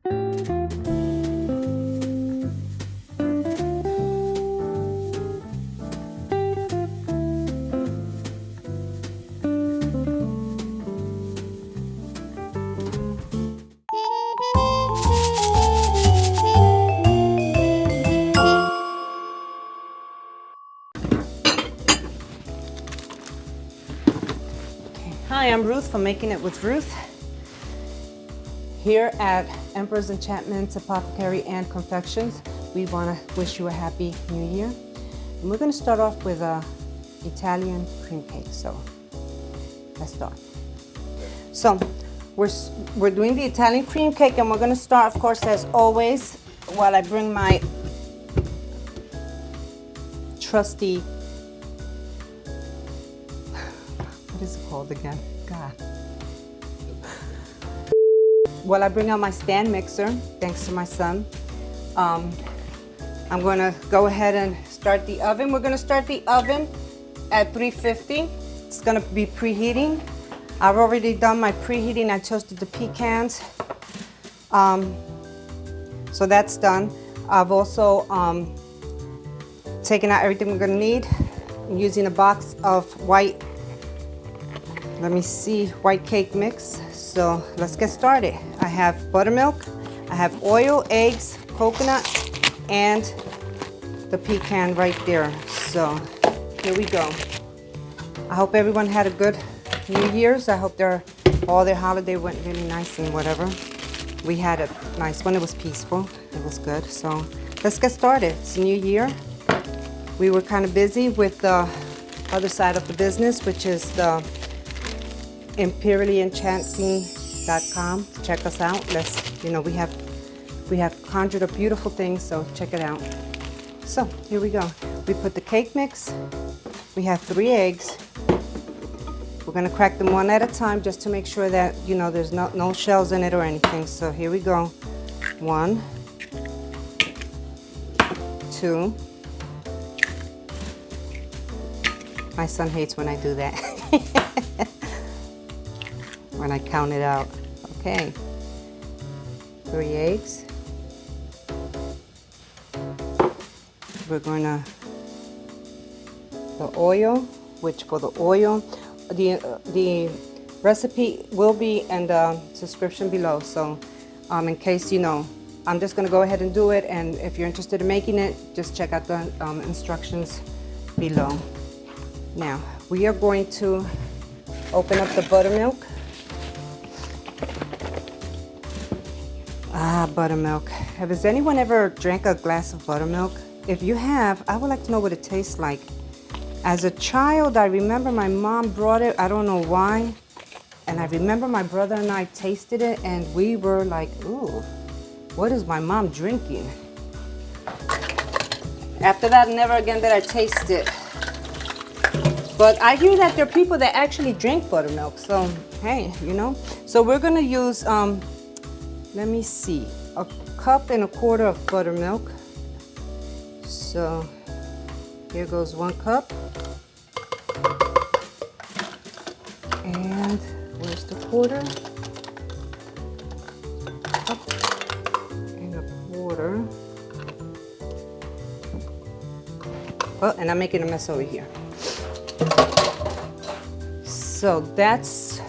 Hi, I'm Ruth from Making It with Ruth here at Emperor's Enchantments, Apothecary and Confections. We want to wish you a happy new year. And we're going to start off with a Italian cream cake. So let's start. So we're doing the Italian cream cake, and we're going to start, of course, as always, while I bring my trusty, what is it called again? God. While I bring out my stand mixer, thanks to my son, I'm going to go ahead and start the oven. We're going to start the oven at 350. It's going to be preheating. I've already done my preheating. I toasted the pecans. So that's done. I've also taken out everything we're going to need. I'm using a box of white, white cake mix. So let's get started. I have buttermilk, I have oil, eggs, coconut, and the pecan right there. So here we go. I hope everyone had a good New Year's. I hope all their holiday went really nice and whatever. We had a nice one. It was peaceful. It was good. So let's get started. It's a new year. We were kind of busy with the other side of the business, which is the imperiallyenchanting.com. Check us out. We have conjured up beautiful things, so check it out. So here we go. We put the cake mix. We have 3 eggs. We're gonna crack them one at a time just to make sure that there's no shells in it or anything. So here we go. 1, 2. My son hates when I do that. When I count it out. Okay. 3 eggs. We're gonna, the oil, which for the oil, the recipe will be in the description below. So in case I'm just gonna go ahead and do it, and if you're interested in making it, just check out the instructions below. Now, we are going to open up the buttermilk. Buttermilk. Has anyone ever drank a glass of buttermilk? If you have, I would like to know what it tastes like. As a child, I remember my mom brought it, I don't know why, and I remember my brother and I tasted it, and we were like, ooh, what is my mom drinking? After that, never again did I taste it. But I hear that there are people that actually drink buttermilk, so hey, So we're gonna use, let me see, 1.25 cups of buttermilk. So here goes 1 cup. And where's the quarter? 1.25 cups. Oh, and I'm making a mess over here. So that's,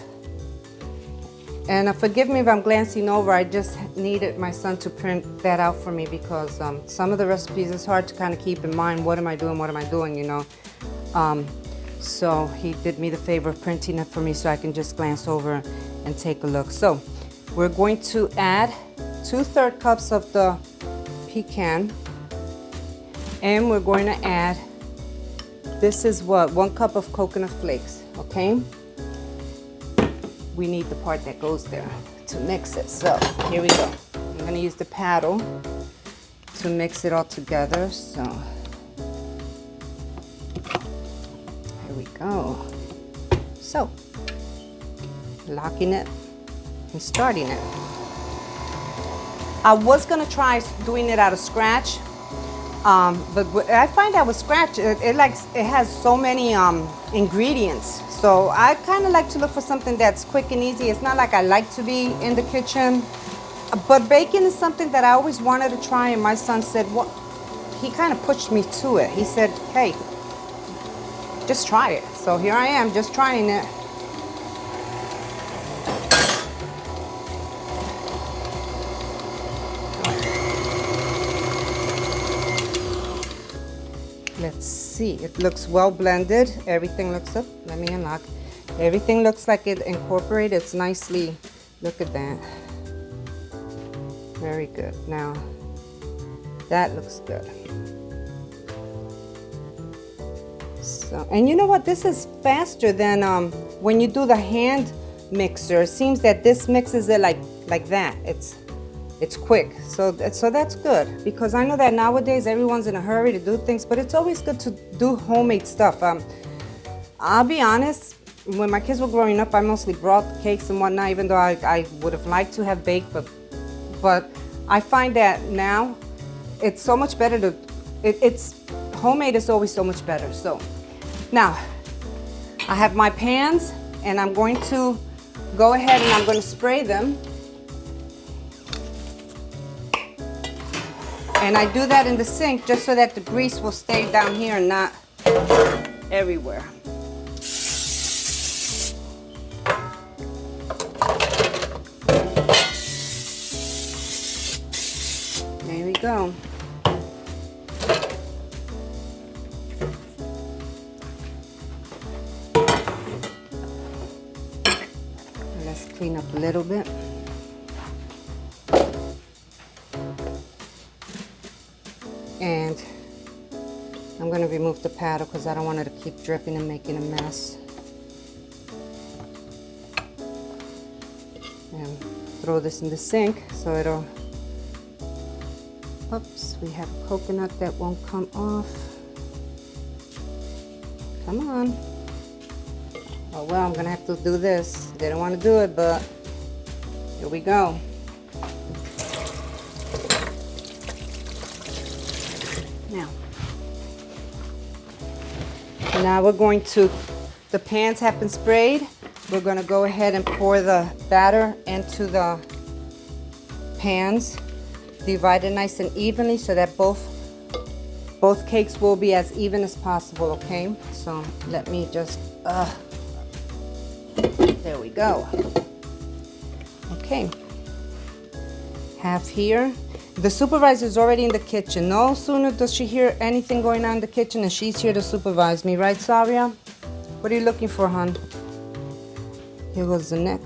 and forgive me if I'm glancing over, I just needed my son to print that out for me because some of the recipes it's hard to kind of keep in mind, what am I doing, so he did me the favor of printing it for me so I can just glance over and take a look. So we're going to add 2/3 cups of the pecan, and we're going to add, this is 1 cup of coconut flakes, okay? We need the part that goes there to mix it. So here we go. I'm gonna use the paddle to mix it all together. So here we go. So locking it and starting it. I was gonna try doing it out of scratch, but I find out with scratch, it has so many ingredients. So I kind of like to look for something that's quick and easy. It's not like I like to be in the kitchen But bacon is something that I always wanted to try, and my son said, "What?" He kind of pushed me to it. He said, "Hey, just try it." So here I am, just trying it. Let's see. It looks well blended. Everything looks up. Let me unlock. Everything looks like it incorporated. It's nicely. Look at that. Very good. Now, that looks good. So, and you know what? This is faster than when you do the hand mixer. It seems that this mixes it like that. It's quick. So that's good, because I know that nowadays everyone's in a hurry to do things, but it's always good to do homemade stuff. I'll be honest. When my kids were growing up, I mostly brought cakes and whatnot, even though I would have liked to have baked, but I find that now it's so much better to, it's homemade is always so much better. So now I have my pans, and I'm going to go ahead and I'm going to spray them. And I do that in the sink just so that the grease will stay down here and not everywhere. There we go. Let's clean up a little bit. And I'm going to remove the paddle because I don't want it to keep dripping and making a mess. And throw this in the sink so it'll... Oops, we have a coconut that won't come off. Come on. Oh well, I'm going to have to do this. Didn't want to do it, but here we go. Now we're going to, the pans have been sprayed. We're going to go ahead and pour the batter into the pans. Divide it nice and evenly so that both cakes will be as even as possible, okay? So let me just, there we go. Okay. Half here. The supervisor is already in the kitchen. No sooner does she hear anything going on in the kitchen and she's here to supervise me. Right, Saria? What are you looking for, hon? Here goes the neck.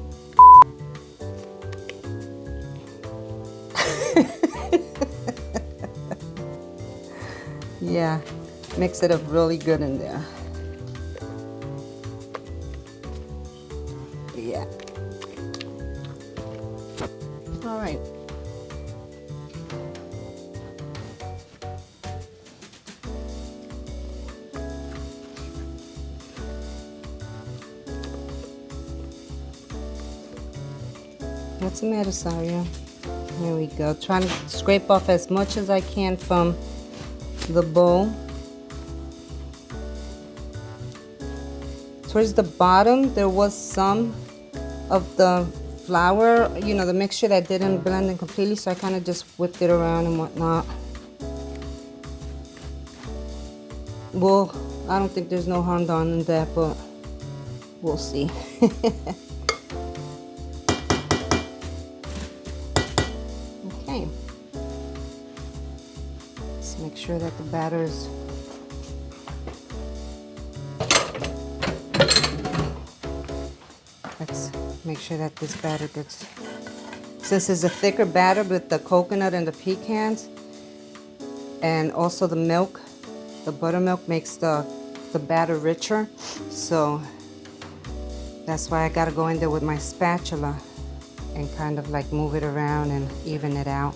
Yeah, mix it up really good in there. Yeah. All right. What's the matter, Saria? There we go. Trying to scrape off as much as I can from the bowl. Towards the bottom, there was some of the flour, you know, the mixture that didn't blend in completely, so I kind of just whipped it around and whatnot. Well, I don't think there's no harm done in that, but we'll see. Okay. Let's make sure that the batter is make sure that this batter gets, since it's a thicker batter with the coconut and the pecans and also the milk, the buttermilk makes the batter richer, so that's why I gotta go in there with my spatula and kind of like move it around and even it out.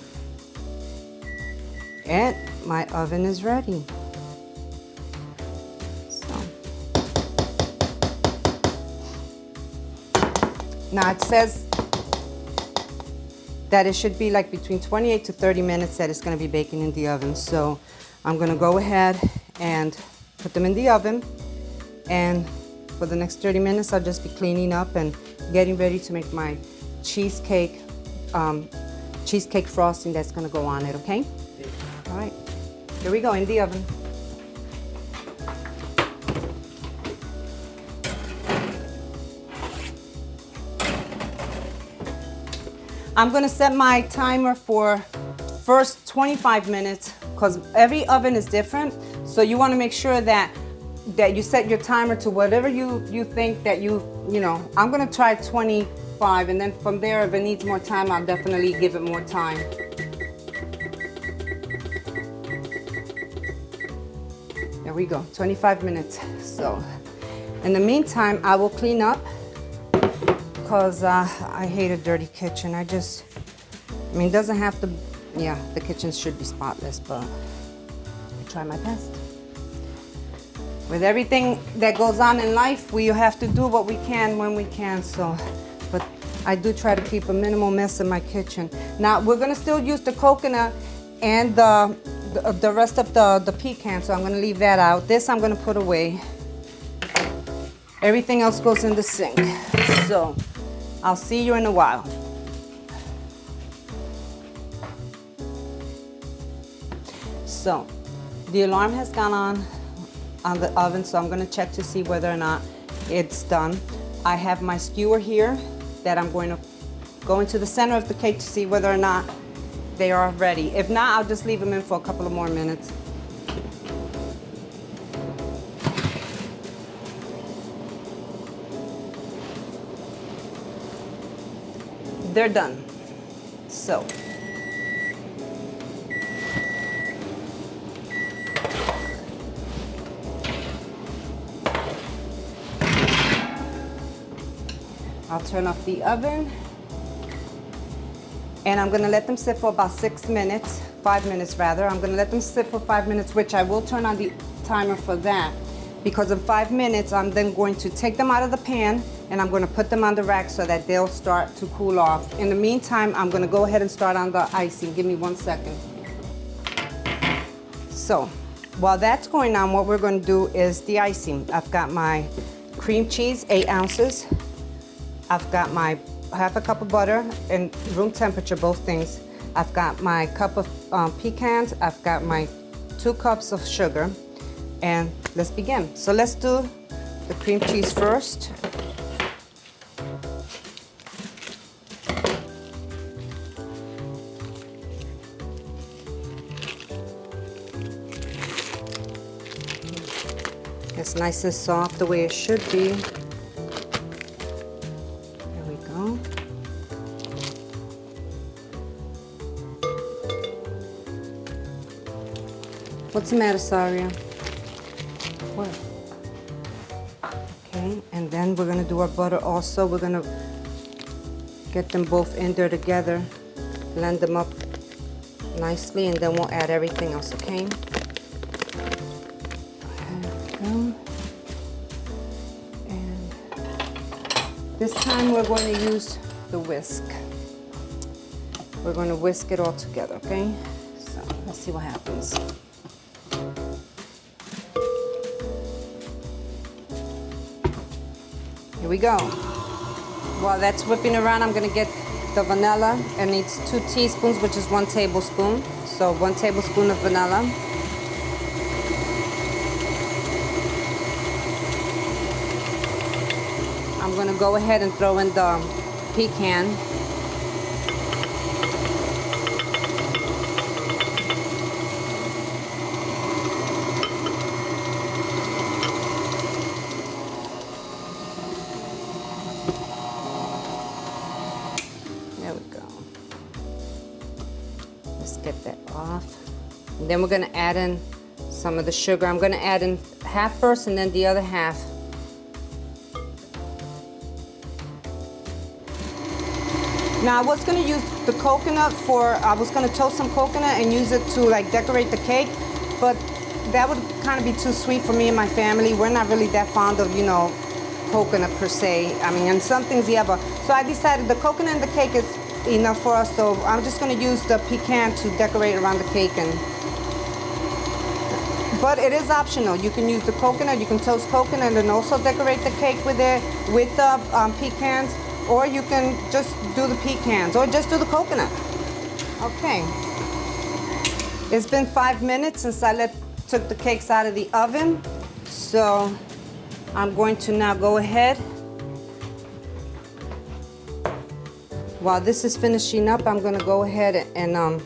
And my oven is ready. Now it says that it should be like between 28 to 30 minutes that it's going to be baking in the oven. So I'm going to go ahead and put them in the oven. And for the next 30 minutes, I'll just be cleaning up and getting ready to make my cheesecake cheesecake frosting that's gonna go on it, okay? All right, here we go in the oven. I'm gonna set my timer for first 25 minutes because every oven is different. So you wanna make sure that you set your timer to whatever you think that you know. I'm gonna try 25, and then from there, if it needs more time, I'll definitely give it more time. There we go, 25 minutes. So in the meantime, I will clean up because I hate a dirty kitchen. I mean, it doesn't have to, yeah, the kitchen should be spotless, but I try my best. With everything that goes on in life, we have to do what we can when we can, so, but I do try to keep a minimal mess in my kitchen. Now, we're gonna still use the coconut and the rest of the pecan, so I'm gonna leave that out. This I'm gonna put away. Everything else goes in the sink. So, I'll see you in a while. So, the alarm has gone on the oven, so I'm gonna check to see whether or not it's done. I have my skewer here that I'm going to go into the center of the cake to see whether or not they are ready. If not, I'll just leave them in for a couple of more minutes. They're done. So, I'll turn off the oven, and I'm gonna let them sit for about 6 minutes, 5 minutes rather. I'm gonna let them sit for 5 minutes, which I will turn on the timer for that, because in 5 minutes, I'm then going to take them out of the pan, and I'm gonna put them on the rack so that they'll start to cool off. In the meantime, I'm gonna go ahead and start on the icing. Give me 1 second. So, while that's going on, what we're gonna do is the icing. I've got my cream cheese, 8 ounces. I've got my half a cup of butter and room temperature, both things. I've got my cup of pecans. I've got my 2 cups of sugar, and let's begin. So let's do the cream cheese first. It's nice and soft the way it should be. What's the matter, Saria? What? Okay, and then we're gonna do our butter also. We're gonna get them both in there together, blend them up nicely, and then we'll add everything else, okay? There we go. And this time we're going to use the whisk. We're going to whisk it all together, okay? So let's see what happens. Here we go. While that's whipping around, I'm gonna get the vanilla. It needs 2 teaspoons, which is 1 tablespoon. So 1 tablespoon of vanilla. I'm gonna go ahead and throw in the pecan. Get that off. And then we're gonna add in some of the sugar. I'm gonna add in half first and then the other half. Now I was gonna use the coconut I was gonna toast some coconut and use it to like decorate the cake, but that would kind of be too sweet for me and my family. We're not really that fond of, you know, coconut per se. I mean, and some things, yeah, but so I decided the coconut in the cake is enough for us, so I'm just going to use the pecan to decorate around the cake. But it is optional. You can use the coconut, you can toast coconut and also decorate the cake with it, with the pecans, or you can just do the pecans, or just do the coconut. Okay. It's been 5 minutes since I took the cakes out of the oven. So I'm going to now go ahead. While this is finishing up, I'm gonna go ahead and I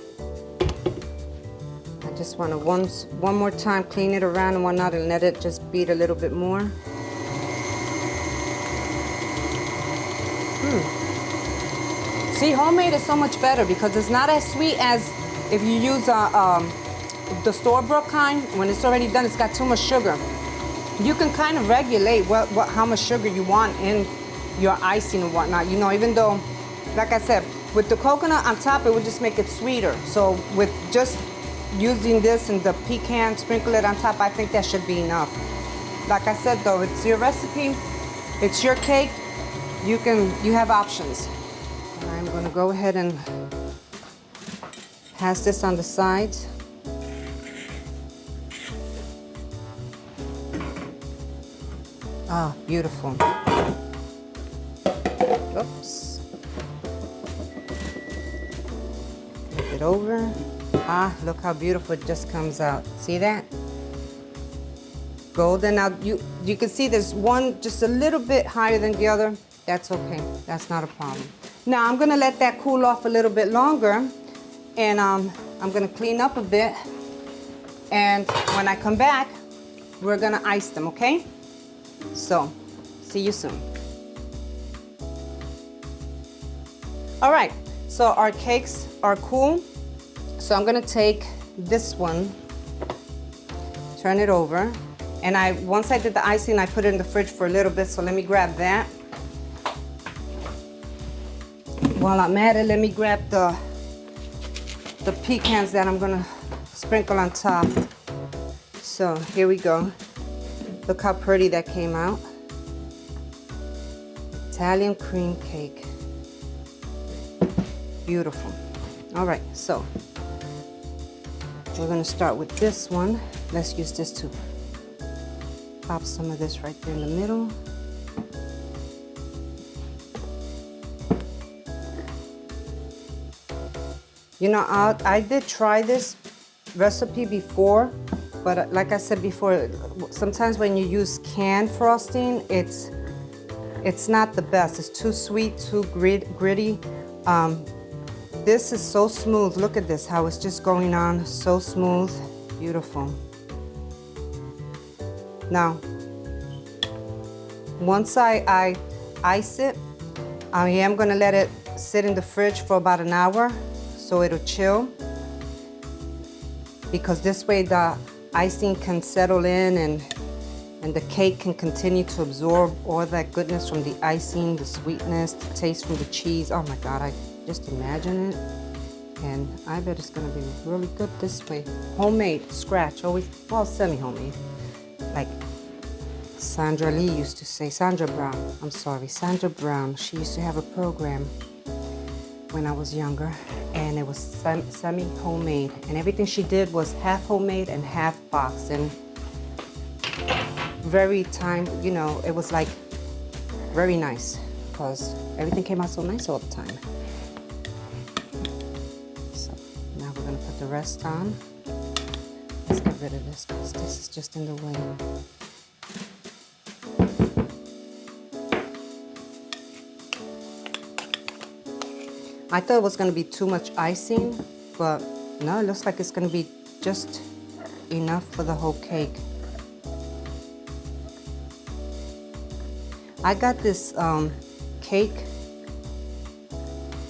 just wanna one more time clean it around and whatnot and let it just beat a little bit more. See, homemade is so much better because it's not as sweet as if you use the store-bought kind. When it's already done, it's got too much sugar. You can kind of regulate how much sugar you want in your icing and whatnot. You know, even though, like I said, with the coconut on top, it would just make it sweeter. So with just using this and the pecan, sprinkle it on top, I think that should be enough. Like I said though, it's your recipe, it's your cake, you have options. All right, I'm gonna go ahead and pass this on the sides. Ah, beautiful. Oops. Flip it over. Ah, look how beautiful it just comes out. See that? Golden. Now you can see there's one just a little bit higher than the other. That's okay. That's not a problem. Now I'm gonna let that cool off a little bit longer, and I'm gonna clean up a bit. And when I come back, we're gonna ice them, okay? So, see you soon. All right, so our cakes are cool. So I'm gonna take this one, turn it over, and once I did the icing, I put it in the fridge for a little bit, so let me grab that. While I'm at it, let me grab the pecans that I'm gonna sprinkle on top. So here we go. Look how pretty that came out. Italian cream cake. Beautiful. All right, so we're gonna start with this one. Let's use this to pop some of this right there in the middle. You know, I did try this recipe before, but like I said before, sometimes when you use canned frosting, it's not the best. It's too sweet, too gritty. This is so smooth. Look at this, how it's just going on, so smooth, beautiful. Now, once I ice it, I am gonna let it sit in the fridge for about an hour so it'll chill, because this way the icing can settle in and the cake can continue to absorb all that goodness from the icing, the sweetness, the taste from the cheese. Oh my God, I just imagine it. And I bet it's gonna be really good this way. Homemade, scratch, always, well, semi-homemade. Like Sandra Lee used to say, Sandra Brown. She used to have a program when I was younger, and it was semi-homemade. And everything she did was half homemade and half boxed. And you know, it was like very nice because everything came out so nice all the time. So now we're gonna put the rest on. Let's get rid of this because this is just in the way. I thought it was gonna be too much icing, but no, it looks like it's gonna be just enough for the whole cake. I got this cake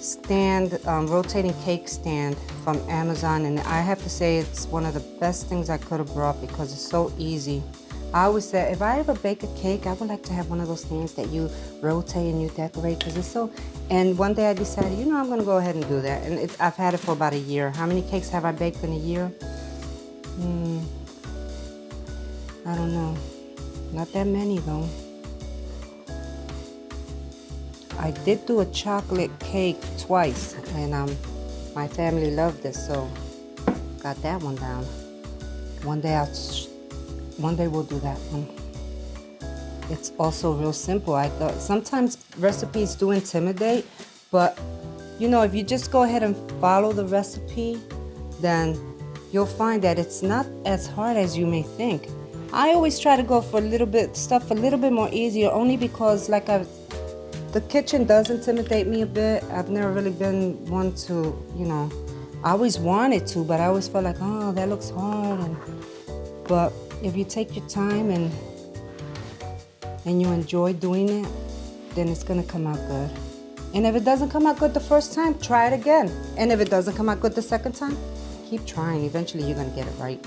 stand, rotating cake stand from Amazon, and I have to say it's one of the best things I could have brought because it's so easy. I always said if I ever bake a cake, I would like to have one of those things that you rotate and you decorate because it's so. And one day I decided, you know, I'm going to go ahead and do that. And I've had it for about a year. How many cakes have I baked in a year? I don't know. Not that many though. I did do a chocolate cake twice, and my family loved it, so got that one down. One day we'll do that one. It's also real simple. I thought sometimes recipes do intimidate, but you know, if you just go ahead and follow the recipe, then you'll find that it's not as hard as you may think. I always try to go for stuff a little bit more easier, only because the kitchen does intimidate me a bit. I've never really been one to, you know, I always wanted to, but I always felt like, oh, that looks hard. But if you take your time and you enjoy doing it, then it's gonna come out good. And if it doesn't come out good the first time, try it again. And if it doesn't come out good the second time, keep trying. Eventually you're gonna get it right.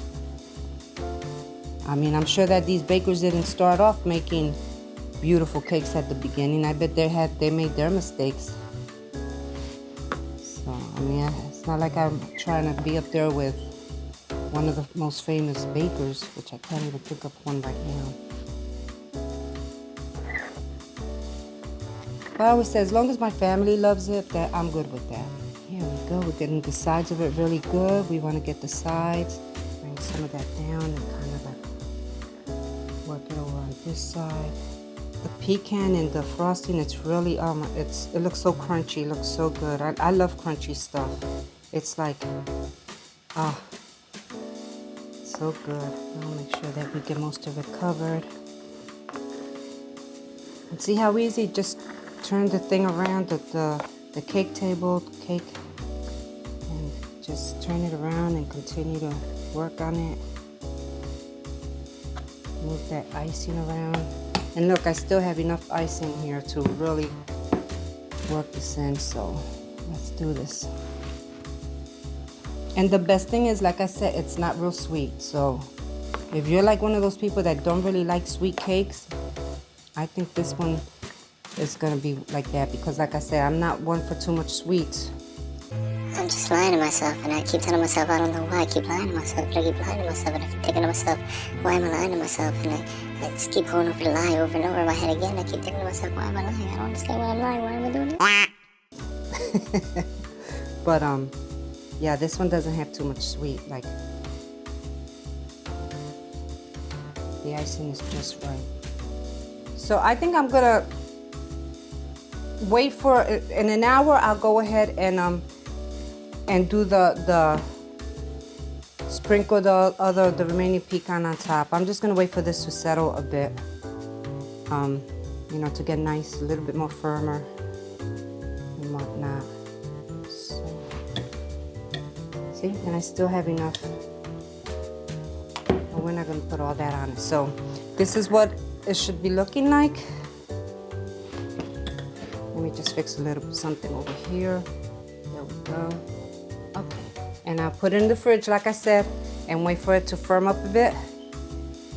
I mean, I'm sure that these bakers didn't start off making beautiful cakes at the beginning. I bet they made their mistakes. So, I mean, it's not like I'm trying to be up there with one of the most famous bakers, which I can't even think of one right now. But I always say, as long as my family loves it, that I'm good with that. Here we go. We're getting the sides of it really good. We want to get the sides, bring some of that down, and kind of like work it over on this side. The pecan and the frosting, it's really it looks so crunchy. It looks so good. I love crunchy stuff. It's like so good. I'll make sure that we get most of it covered. And see how easy? Just turn the thing around, the cake table, cake, and just turn it around and continue to work on it. Move that icing around. And look, I still have enough icing here to really work this in, so let's do this. And the best thing is, like I said, it's not real sweet. So if you're like one of those people that don't really like sweet cakes, I think this one is gonna be like that, because like I said, I'm not one for too much sweets. I'm just lying to myself, and I keep telling myself, I don't know why I keep lying to myself, but I keep lying to myself, and I keep thinking to myself, why am I lying to myself? And I just keep going over the lie over and over in my head again. I keep thinking to myself, why am I lying? I don't understand why I'm lying. Why am I doing it? But yeah, this one doesn't have too much sweet. Like, the icing is just right. So I think I'm gonna wait for in an hour. I'll go ahead and do the sprinkle the remaining pecan on top. I'm just gonna wait for this to settle a bit, you know, to get nice, a little bit more firmer and whatnot. So, see, and I still have enough. But we're not gonna put all that on it. So this is what it should be looking like. Let me just fix a little something over here. There we go. Okay, and I'll put it in the fridge, like I said, and wait for it to firm up a bit,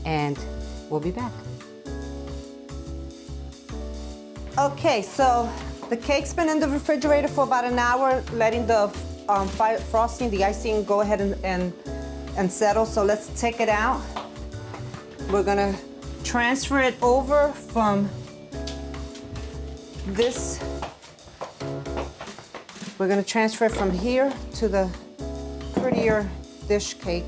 and we'll be back. Okay, so the cake's been in the refrigerator for about an hour, letting the frosting, the icing, go ahead and settle. So let's take it out. We're gonna transfer it over from this. We're gonna transfer it from here to the prettier dish cake.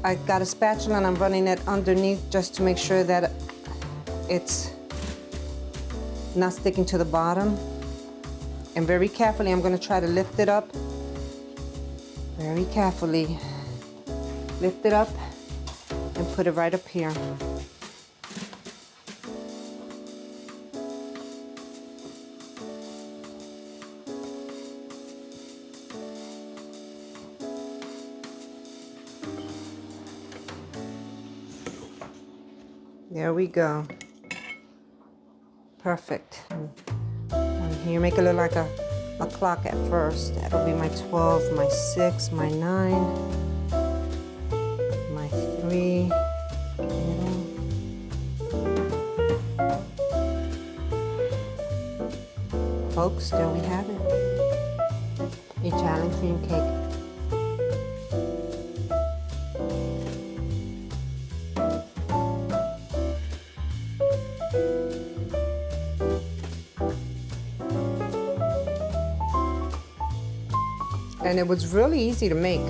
I got a spatula and I'm running it underneath just to make sure that it's not sticking to the bottom. And very carefully, I'm gonna try to lift it up. Very carefully. Lift it up and put it right up here. There we go. Perfect. And here, make it look like a clock at first. That'll be my 12, my 6, my 9, my 3, middle. Folks, there we have it. Italian cream cake. And it was really easy to make.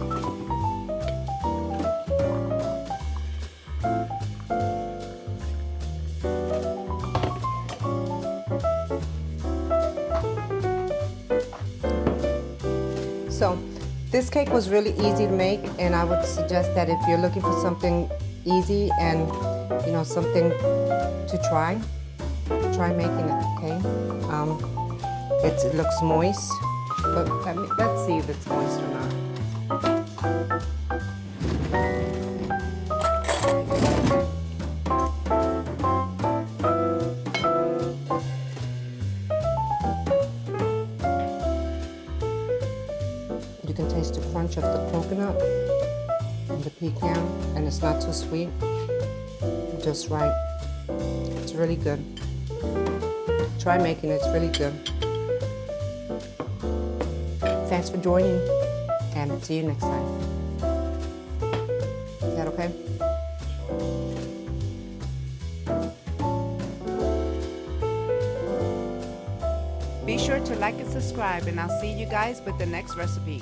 So this cake was really easy to make, and I would suggest that if you're looking for something easy and something to try making it. Okay, it looks moist, but let's see if it's moist or not. You can taste the crunch of the coconut and the pecan, and it's not too sweet, just right. It's really good. Try making it, it's really good. Thanks for joining, and see you next time. Is that okay? Be sure to like and subscribe, and I'll see you guys with the next recipe.